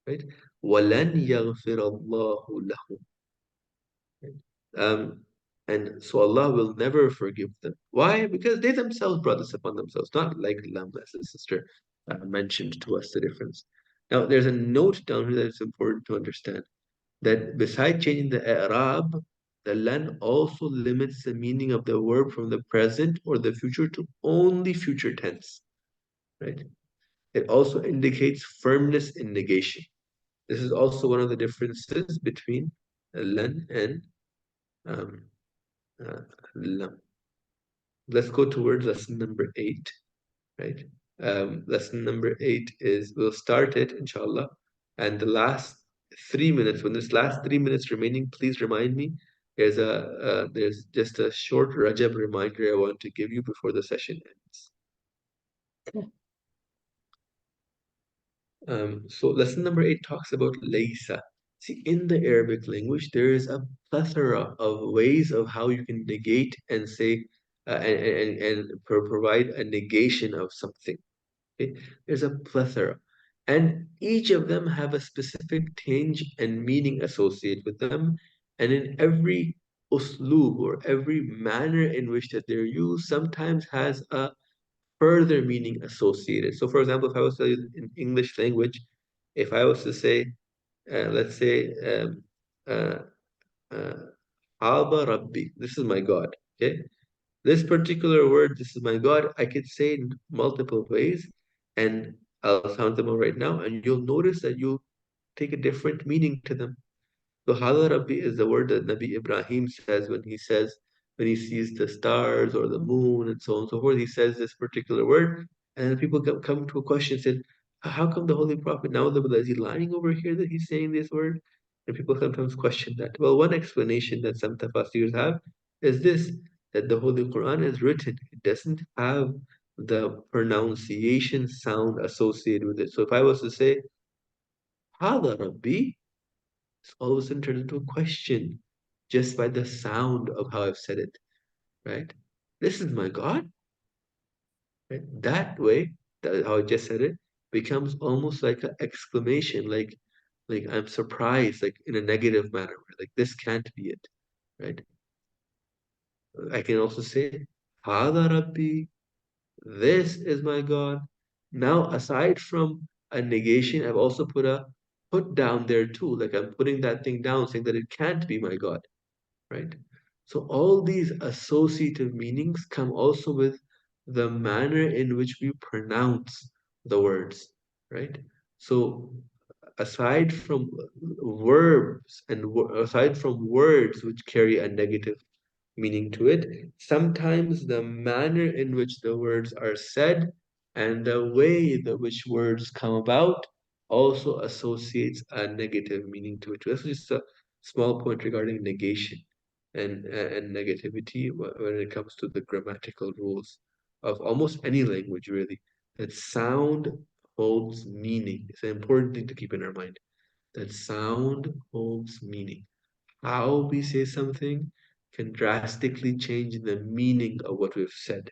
right? وَلَنْ يَغْفِرَ اللَّهُ لَهُمْ. And so Allah will never forgive them. Why? Because they themselves brought this upon themselves, not like lam, as the sister mentioned to us the difference. Now, there's a note down here that it's important to understand that besides changing the i'rab, the lan also limits the meaning of the verb from the present or the future to only future tense, right? It also indicates firmness in negation. This is also one of the differences between lan and um, lam. Let's go towards lesson number 8, right? Lesson number 8 is, we'll start it, inshallah, and the last 3 minutes, when this last 3 minutes remaining, please remind me, there's just a short Rajab reminder I want to give you before the session ends. So lesson number 8 talks about laysa. See, in the Arabic language, there is a plethora of ways of how you can negate and say provide a negation of something. Okay? There's a plethora. And each of them have a specific tinge and meaning associated with them. And in every uslub, or every manner in which that they're used, sometimes has a further meaning associated. So for example, if I was to use in English language, if I was to say, let's say, uh, uh, Aba Rabbi, this is my God. Okay? This particular word, this is my God, I could say in multiple ways, and I'll sound them out right now, and you'll notice that you take a different meaning to them. So Hala Rabbi is the word that Nabi Ibrahim says, when he sees the stars or the moon and so on and so forth, he says this particular word, and then people come to a question and said, how come the Holy Prophet now, is he lying over here that he's saying this word? And people sometimes question that. Well, one explanation that some tafsirs have is this, that the Holy Quran is written. It doesn't have the pronunciation sound associated with it. So if I was to say, Hala Rabbi, all of a sudden turns into a question just by the sound of how I've said it, right? This is my God, right? That way, that how I just said it, becomes almost like an exclamation, like I'm surprised, like in a negative manner, like this can't be it, right? I can also say, Hada Rabbi, this is my God. Now, aside from a negation, I've also put down there too, like I'm putting that thing down, saying that it can't be my God, right? So all these associative meanings come also with the manner in which we pronounce the words, right? So aside from verbs and aside from words which carry a negative meaning to it, sometimes the manner in which the words are said and the way that which words come about also associates a negative meaning to it. That's just a small point regarding negation and negativity when it comes to the grammatical rules of almost any language, really. That sound holds meaning. It's an important thing to keep in our mind. That sound holds meaning. How we say something can drastically change the meaning of what we've said.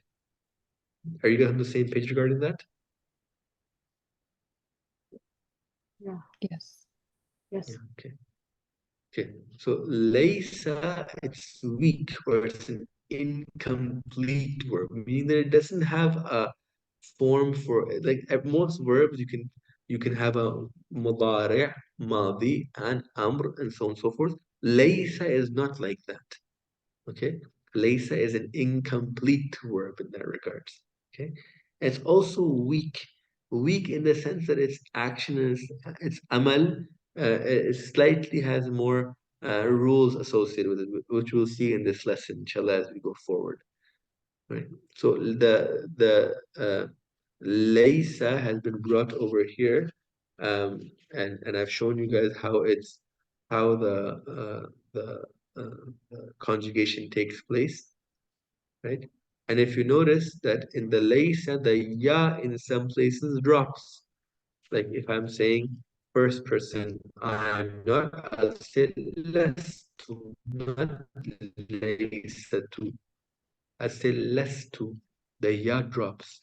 Are you guys on the same page regarding that? Yeah. Yes. Yes. Yeah, okay. Okay, so laysa, it's weak, or it's an incomplete verb, meaning that it doesn't have a form for, like at most verbs you can have a mudari', madi, and amr, and so on and so forth. Laysa is not like that. Okay, laysa is an incomplete verb in that regards. Okay, it's also weak in the sense that its action is its amal, it slightly has more rules associated with it, which we'll see in this lesson, inshallah, as we go forward. Right. So laysa has been brought over here, and I've shown you guys how the conjugation takes place, right? And if you notice that in the laysa, the ya in some places drops. Like if I'm saying first person, I'm not, I'll say less to, not laysa to. I say less to, the ya drops.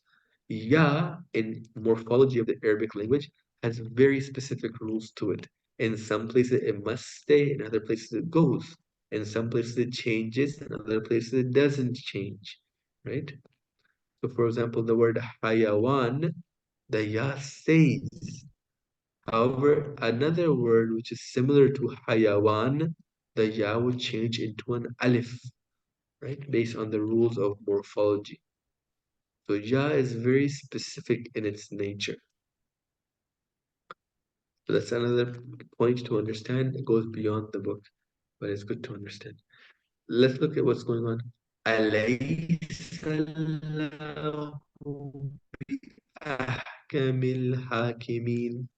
Ya in morphology of the Arabic language has very specific rules to it. In some places it must stay, in other places it goes. In some places it changes, in other places it doesn't change, right? So for example, the word hayawan, the ya stays. However, another word which is similar to hayawan, the ya would change into an alif, right? Based on the rules of morphology. So ja is very specific in its nature. So that's another point to understand. It goes beyond the book, but it's good to understand. Let's look at what's going on. أليس الله بأحكم الحاكمين.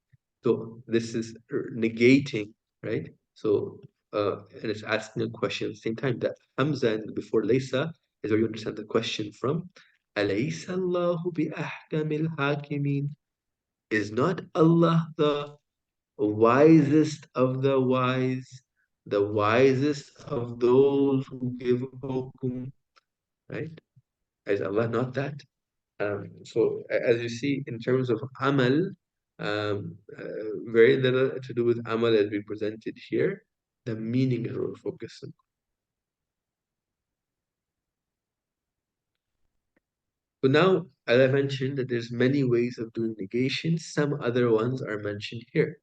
So this is negating, right? So and it's asking a question at the same time. That Hamza and before Laysa is where you understand the question from. أليس الله بأحكم الحاكمين. Is not Allah the wisest of the wise, the wisest of those who give hukum, right? Is Allah not that? So as you see, in terms of amal, very little to do with amal as we presented here. The meaning is what we're focusing. So now, as I mentioned, that there's many ways of doing negation. Some other ones are mentioned here.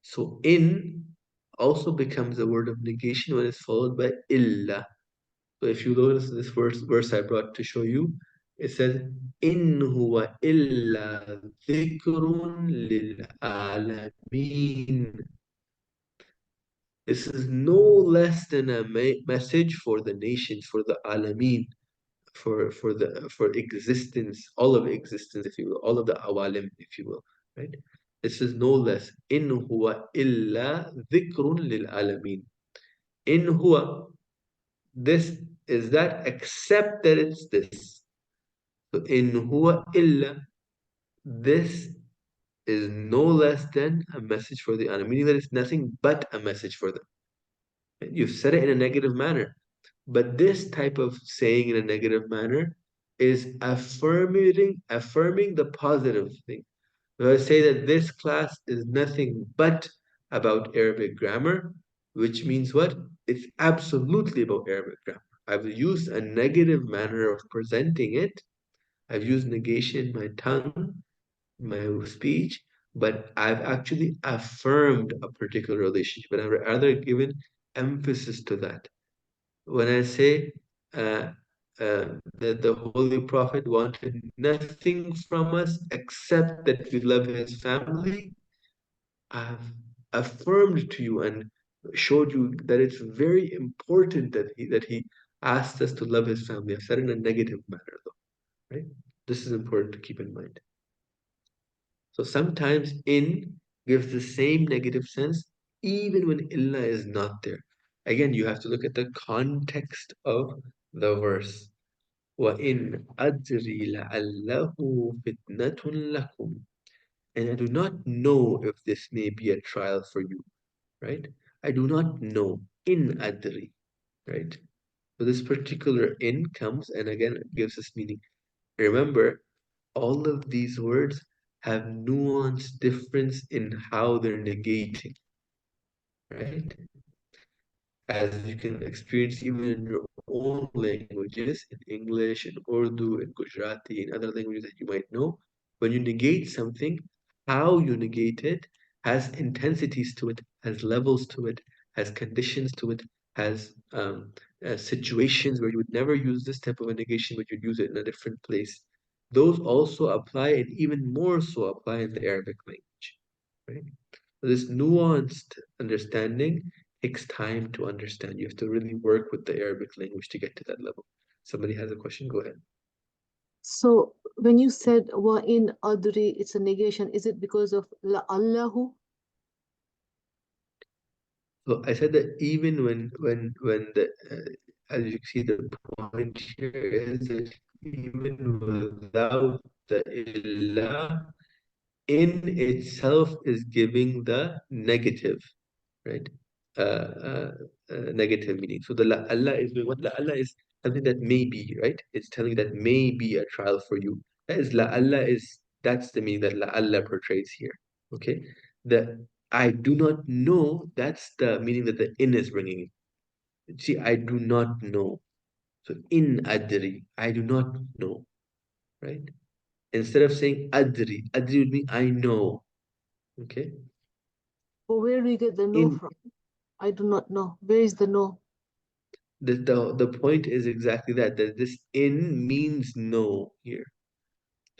So in also becomes a word of negation when it's followed by illa. So if you notice this verse I brought to show you, it says, "In huwa illa dhikrun lil alamin." This is no less than a message for the nations, for the alameen, for existence, all of existence, if you will, all of the awalim, if you will, right? This is no less. In huwa illa dhikrun lil alamin. In huwa, this is that, except that it's this. So in huwa illa, this is no less than a message for the alam, meaning that it's nothing but a message for them. You've said it in a negative manner. But this type of saying in a negative manner is affirming the positive thing. So I say that this class is nothing but about Arabic grammar, which means what? It's absolutely about Arabic grammar. I've used a negative manner of presenting it. I've used negation in my tongue, my speech, but I've actually affirmed a particular relationship, and I've rather given emphasis to that. When I say that the Holy Prophet wanted nothing from us except that we love his family, I've affirmed to you and showed you that it's very important that he asked us to love his family. I've said it in a negative manner, though, right? This is important to keep in mind. So sometimes in gives the same negative sense even when illa is not there. Again, you have to look at the context of the verse. وَإِنْ أَدْرِي لَعَلَّهُ فِتْنَةٌ لَكُمْ. And I do not know if this may be a trial for you, right? I do not know. In adri, right? So this particular in comes and again it gives us meaning. Remember, all of these words have nuanced difference in how they're negating, right? As you can experience even in your own languages, in English, in Urdu, in Gujarati, in other languages that you might know, when you negate something, how you negate it has intensities to it, has levels to it, has conditions to it, has situations where you would never use this type of a negation, but you'd use it in a different place. Those also apply, and even more so apply in the Arabic language, right? This nuanced understanding takes time to understand. You have to really work with the Arabic language to get to that level. Somebody has a question, go ahead. So when you said wa in adri, it's a negation. Is it because of la Allahu? So I said that even when the as you see the point here is that even without the illah, in itself is giving the negative, right? Negative meaning. So the la Allah is doing what? La Allah is something that may be, right? It's telling you that may be a trial for you. That is la Allah is, that's the meaning that la Allah portrays here. Okay? The I do not know, that's the meaning that the in is bringing in. See, I do not know. So in adri, I do not know, right? Instead of saying adri would mean I know. Okay? Or where do you get the no In from? I do not know. Where is the no? the point is exactly that this in means no here.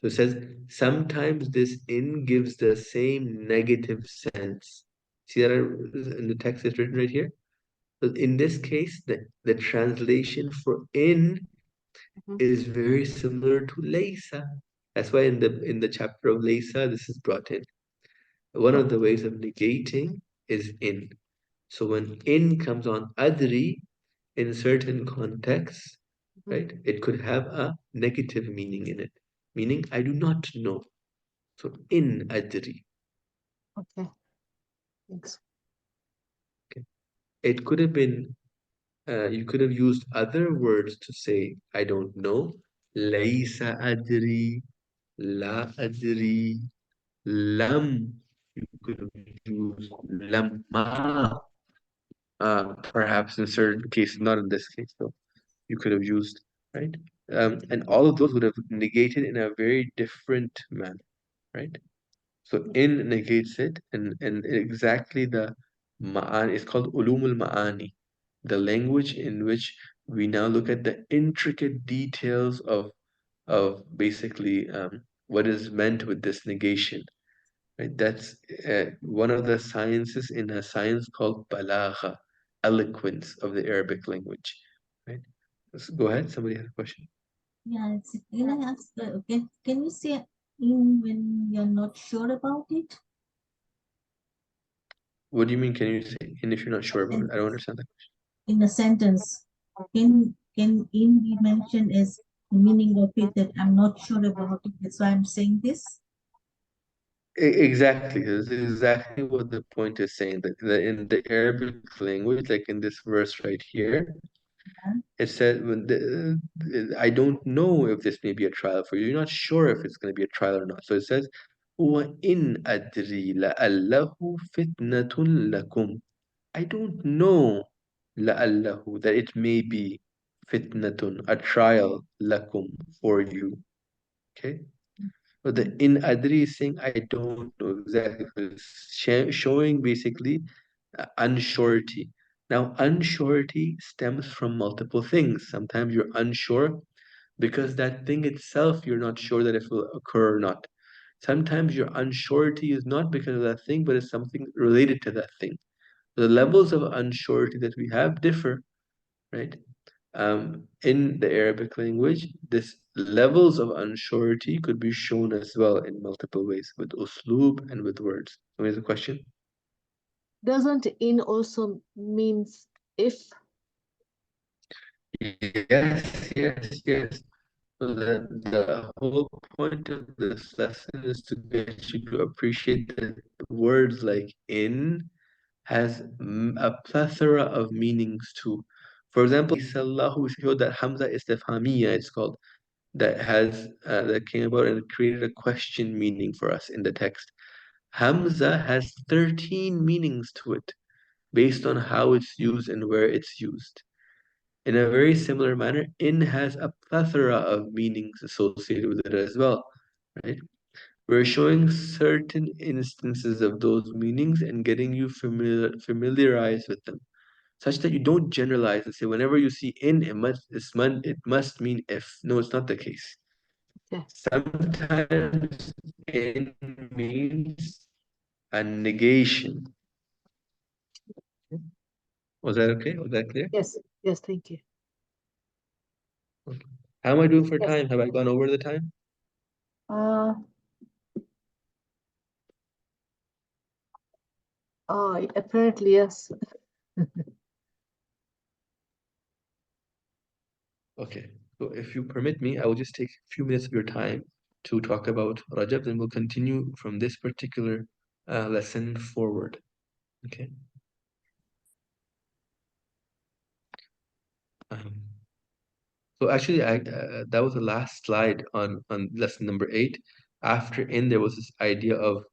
So it says sometimes this in gives the same negative sense. See that in the text is written right here? So in this case, the translation for in Mhm. is very similar to laysa. That's why in the chapter of laysa, this is brought in. One of the ways of negating is in. So when in comes on adri, in certain contexts, Mhm. right, it could have a negative meaning in it, meaning I do not know. So in adri. Okay, thanks. Okay. It could have been, you could have used other words to say I don't know, ليس أدري, لا أدري, لم. You could have used لما. Perhaps in certain cases, not in this case, though. You could have used, right? And all of those would have negated in a very different manner, right? So in negates it, and exactly the ma'ani is called ulumul ma'ani, the language in which we now look at the intricate details of basically what is meant with this negation, right? That's one of the sciences in a science called balagha, eloquence of the Arabic language, right? Go ahead, somebody has a question. Yeah, can I ask, can you say in when you're not sure about it? What do you mean, can you say, and if you're not sure about it? I don't understand that. In a sentence, can in be mentioned as the meaning of it that I'm not sure about it? That's why I'm saying this. Exactly. This is exactly what the point is saying, that in the Arabic language, like in this verse right here, it said, I don't know if this may be a trial for you. You're not sure if it's going to be a trial or not. So it says, وَإِنْ أَدْرِي لَأَلَّهُ فِتْنَةٌ لَكُمْ. I don't know لَأَلَّهُ, that it may be fitnatun, a trial, lakum, for you. Okay? But the in adri is saying, I don't know exactly. It's showing basically unsurety. Now, unsurety stems from multiple things. Sometimes you're unsure because that thing itself, you're not sure that it will occur or not. Sometimes your unsurety is not because of that thing, but it's something related to that thing. The levels of unsurety that we have differ, right? In the Arabic language, this levels of unsurety could be shown as well in multiple ways, with usloob and with words. So here's a question. Doesn't in also means if? Yes. So the whole point of this lesson is to get you to appreciate that words like in has a plethora of meanings too. For example, Sallahu showed that Hamza istifhamiya, it's called, that came about and created a question meaning for us in the text. Hamza has 13 meanings to it based on how it's used and where it's used. In a very similar manner, in has a plethora of meanings associated with it as well, right? We're showing certain instances of those meanings and getting you familiarized with them, such that you don't generalize and say whenever you see in, it must mean if. No, it's not the case. Okay. Sometimes in means a negation. Was that okay? Was that clear? Yes, thank you. Okay. How am I doing for Yes. time? Have I gone over the time? Apparently, yes. Okay. So if you permit me, I will just take a few minutes of your time to talk about Rajab, and we'll continue from this particular lesson forward. Okay. So actually, that was the last slide on lesson number 8. After in, there was this idea of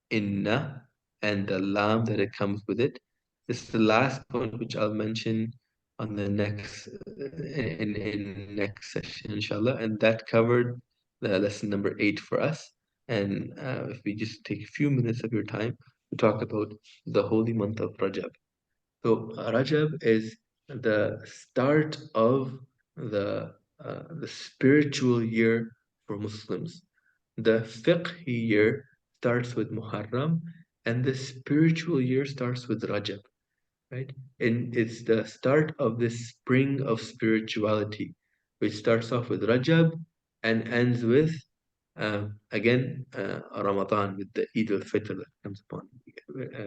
inna and the lam that it comes with it. This is the last point which I'll mention on the next in next session, inshallah, and that covered the lesson number 8 for us. And if we just take a few minutes of your time to talk about the holy month of Rajab. So Rajab is the start of the spiritual year for Muslims. The fiqh year starts with Muharram, and the spiritual year starts with Rajab, right? And it's the start of this spring of spirituality, which starts off with Rajab and ends with Ramadan, with the Eid al-Fitr that comes upon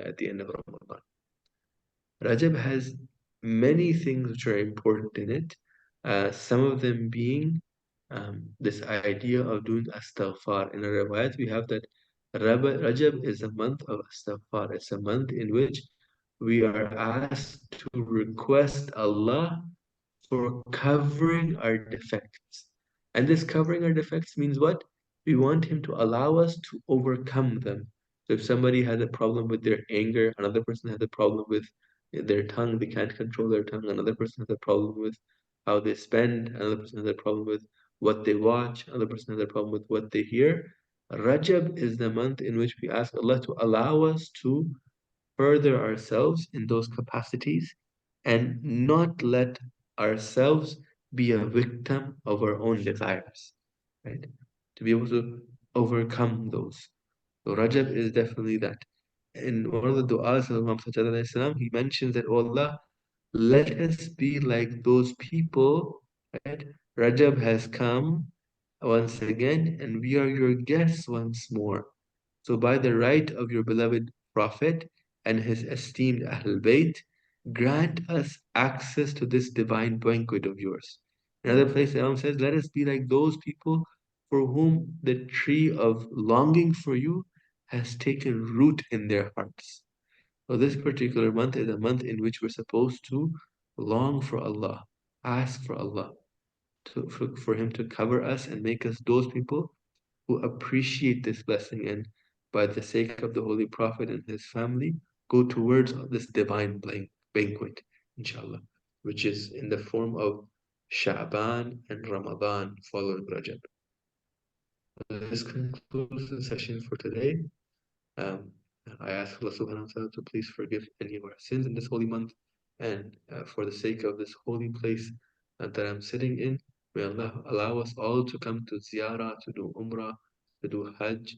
at the end of Ramadan. Rajab has many things which are important in it, some of them being this idea of doing astaghfar. In a riwayat, we have that Rajab is a month of astaghfar. It's a month in which we are asked to request Allah for covering our defects And this covering our defects means what? We want Him to allow us to overcome them. So if somebody has a problem with their anger, another person has a problem with their tongue, they can't control their tongue, another person has a problem with how they spend, another person has a problem with what they watch, another person has a problem with what they hear. Rajab is the month in which we ask Allah to allow us to further ourselves in those capacities and not let ourselves be a victim of our own desires, right? To be able to overcome those. So Rajab is definitely that. In one of the du'as of Imam Sajjad alayhi salam, he mentions that, oh Allah, let us be like those people, right? Rajab has come once again, and we are your guests once more. So by the right of your beloved Prophet and his esteemed Ahlul Bayt, grant us access to this divine banquet of yours. Another place, the Imam says, let us be like those people for whom the tree of longing for you has taken root in their hearts. So this particular month is a month in which we're supposed to long for Allah, ask for Allah, for Him to cover us and make us those people who appreciate this blessing and by the sake of the Holy Prophet and his family, go towards this divine banquet, inshallah, which is in the form of Sha'ban and Ramadan following Rajab. This concludes the session for today. I ask Allah subhanahu wa ta'ala to please forgive any of our sins in this holy month, and for the sake of this holy place that I'm sitting in, may Allah allow us all to come to ziyarah, to do umrah, to do hajj,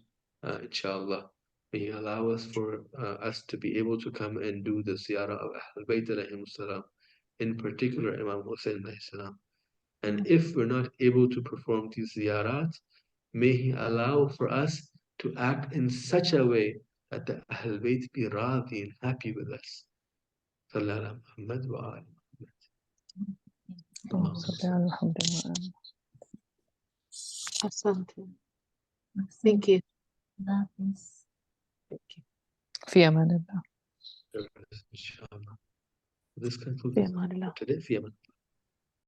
inshallah. May He allow us for us to be able to come and do the ziyarah of Ahlul Bayt alayhim salam, in particular Imam Hussein alayhi salam. And if we're not able to perform these ziyarat, may He allow for us to act in such a way that the Ahl Bayt be radi and happy with us. Sallallahu Muhammad wa ali اللهم صل على محمد وآله. Asante. Thank you. That is. Thank you. في أمان الله. Muhammad. Inshallah. This concludes في أمان الله. today.